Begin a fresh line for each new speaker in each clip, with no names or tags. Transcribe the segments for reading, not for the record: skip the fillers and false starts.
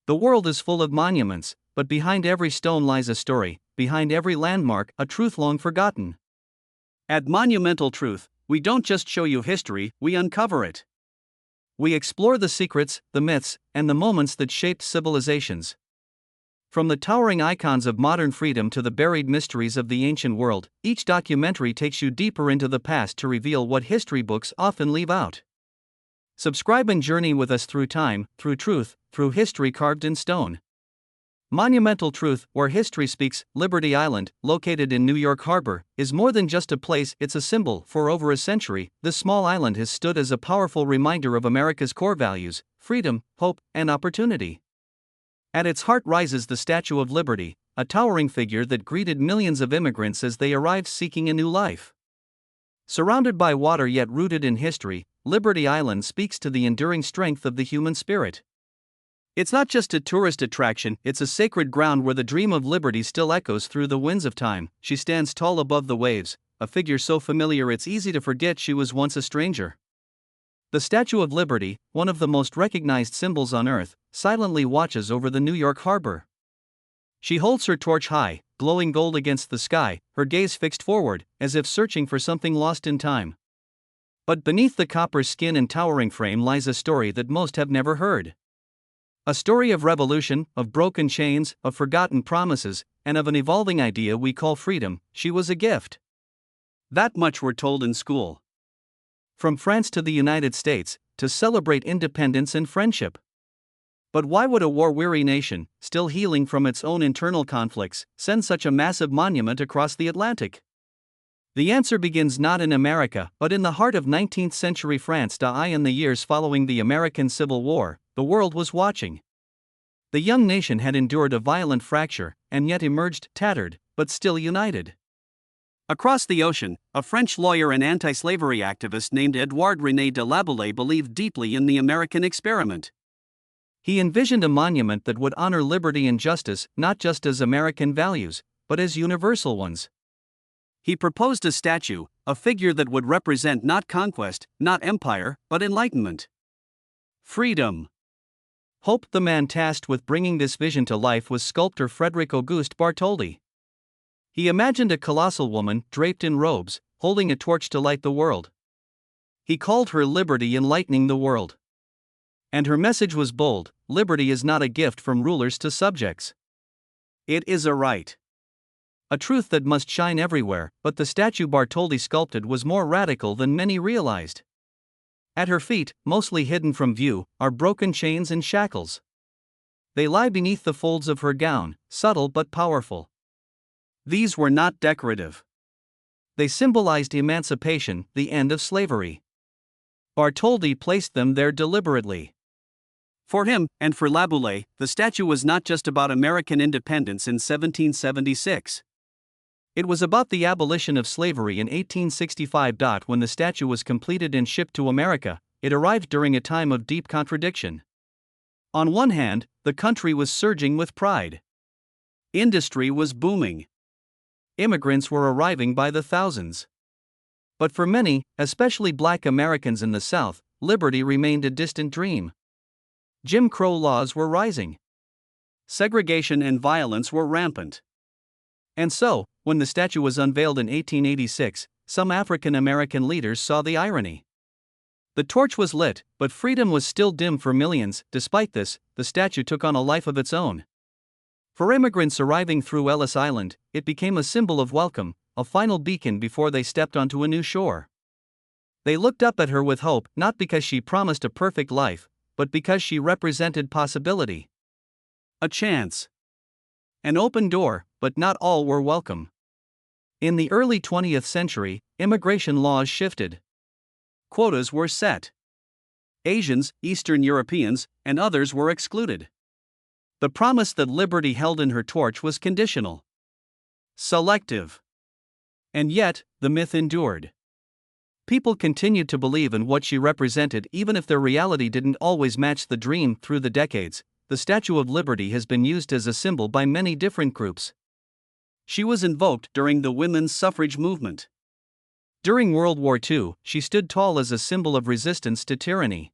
The world is full of monuments, but behind every stone lies a story, behind every landmark, a truth long forgotten. At Monumental Truth, we don't just show you history, we uncover it. We explore the secrets, the myths, and the moments that shaped civilizations. From the towering icons of modern freedom to the buried mysteries of the ancient world, each documentary takes you deeper into the past to reveal what history books often leave out. Subscribe and journey with us through time, through truth, through history carved in stone. Monumental Truth, where history speaks. Liberty Island, located in New York Harbor, is more than just a place, it's a symbol. For over a century, this small island has stood as a powerful reminder of America's core values: freedom, hope, and opportunity. At its heart rises the Statue of Liberty, a towering figure that greeted millions of immigrants as they arrived seeking a new life. Surrounded by water yet rooted in history, Liberty Island speaks to the enduring strength of the human spirit. It's not just a tourist attraction, it's a sacred ground where the dream of liberty still echoes through the winds of time. She stands tall above the waves, a figure so familiar it's easy to forget she was once a stranger. The Statue of Liberty, one of the most recognized symbols on Earth, silently watches over the New York harbor. She holds her torch high, glowing gold against the sky, her gaze fixed forward, as if searching for something lost in time. But beneath the copper skin and towering frame lies a story that most have never heard. A story of revolution, of broken chains, of forgotten promises, and of an evolving idea we call freedom. She was a gift. That much we're told in school. From France to the United States, to celebrate independence and friendship. But why would a war-weary nation, still healing from its own internal conflicts, send such a massive monument across the Atlantic? The answer begins not in America, but in the heart of 19th-century France. In the years following the American Civil War, the world was watching. The young nation had endured a violent fracture, and yet emerged tattered, but still united. Across the ocean, a French lawyer and anti-slavery activist named Édouard René de Laboulaye believed deeply in the American experiment. He envisioned a monument that would honor liberty and justice, not just as American values, but as universal ones. He proposed a statue, a figure that would represent not conquest, not empire, but enlightenment. Freedom. Hope. The man tasked with bringing this vision to life was sculptor Frédéric Auguste Bartholdi. He imagined a colossal woman, draped in robes, holding a torch to light the world. He called her Liberty, enlightening the world. And her message was bold: liberty is not a gift from rulers to subjects. It is a right. A truth that must shine everywhere. But the statue Bartholdi sculpted was more radical than many realized. At her feet, mostly hidden from view, are broken chains and shackles. They lie beneath the folds of her gown, subtle but powerful. These were not decorative. They symbolized emancipation, the end of slavery. Bartholdi placed them there deliberately. For him, and for Laboulaye, the statue was not just about American independence in 1776. It was about the abolition of slavery in 1865. When the statue was completed and shipped to America, it arrived during a time of deep contradiction. On one hand, the country was surging with pride. Industry was booming. Immigrants were arriving by the thousands. But for many, especially Black Americans in the South, liberty remained a distant dream. Jim Crow laws were rising. Segregation and violence were rampant. And so, when the statue was unveiled in 1886, some African American leaders saw the irony. The torch was lit, but freedom was still dim for millions. Despite this, the statue took on a life of its own. For immigrants arriving through Ellis Island, it became a symbol of welcome, a final beacon before they stepped onto a new shore. They looked up at her with hope, not because she promised a perfect life, but because she represented possibility. A chance. An open door, but not all were welcome. In the early 20th century, immigration laws shifted. Quotas were set. Asians, Eastern Europeans, and others were excluded. The promise that liberty held in her torch was conditional. Selective. And yet, the myth endured. People continued to believe in what she represented even if their reality didn't always match the dream. Through the decades, the Statue of Liberty has been used as a symbol by many different groups. She was invoked during the women's suffrage movement. During World War II, she stood tall as a symbol of resistance to tyranny.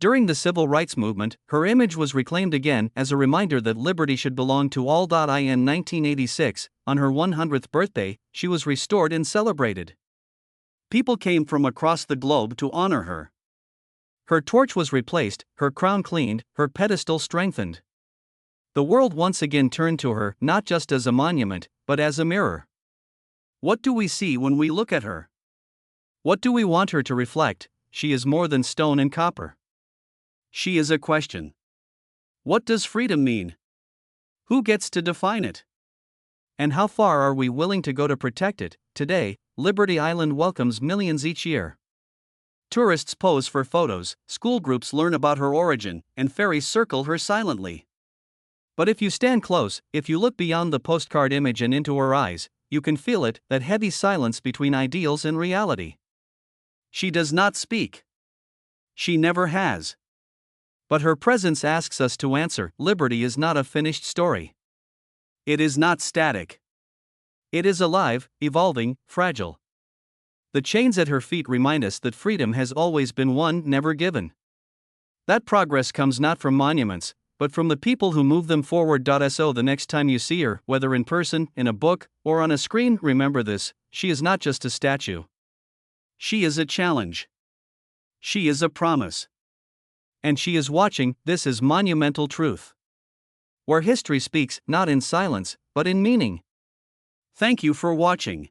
During the civil rights movement, her image was reclaimed again as a reminder that liberty should belong to all. In 1986, on her 100th birthday, she was restored and celebrated. People came from across the globe to honor her. Her torch was replaced, her crown cleaned, her pedestal strengthened. The world once again turned to her, not just as a monument, but as a mirror. What do we see when we look at her? What do we want her to reflect? She is more than stone and copper. She is a question. What does freedom mean? Who gets to define it? And how far are we willing to go to protect it? Today, Liberty Island welcomes millions each year. Tourists pose for photos, school groups learn about her origin, and ferries circle her silently. But if you stand close, if you look beyond the postcard image and into her eyes, you can feel it, that heavy silence between ideals and reality. She does not speak. She never has. But her presence asks us to answer. Liberty is not a finished story. It is not static. It is alive, evolving, fragile. The chains at her feet remind us that freedom has always been won, never given. That progress comes not from monuments, but from the people who move them forward. So the next time you see her, whether in person, in a book, or on a screen, remember this: she is not just a statue. She is a challenge. She is a promise. And she is watching. This is Monumental Truth, where history speaks, not in silence, but in meaning. Thank you for watching.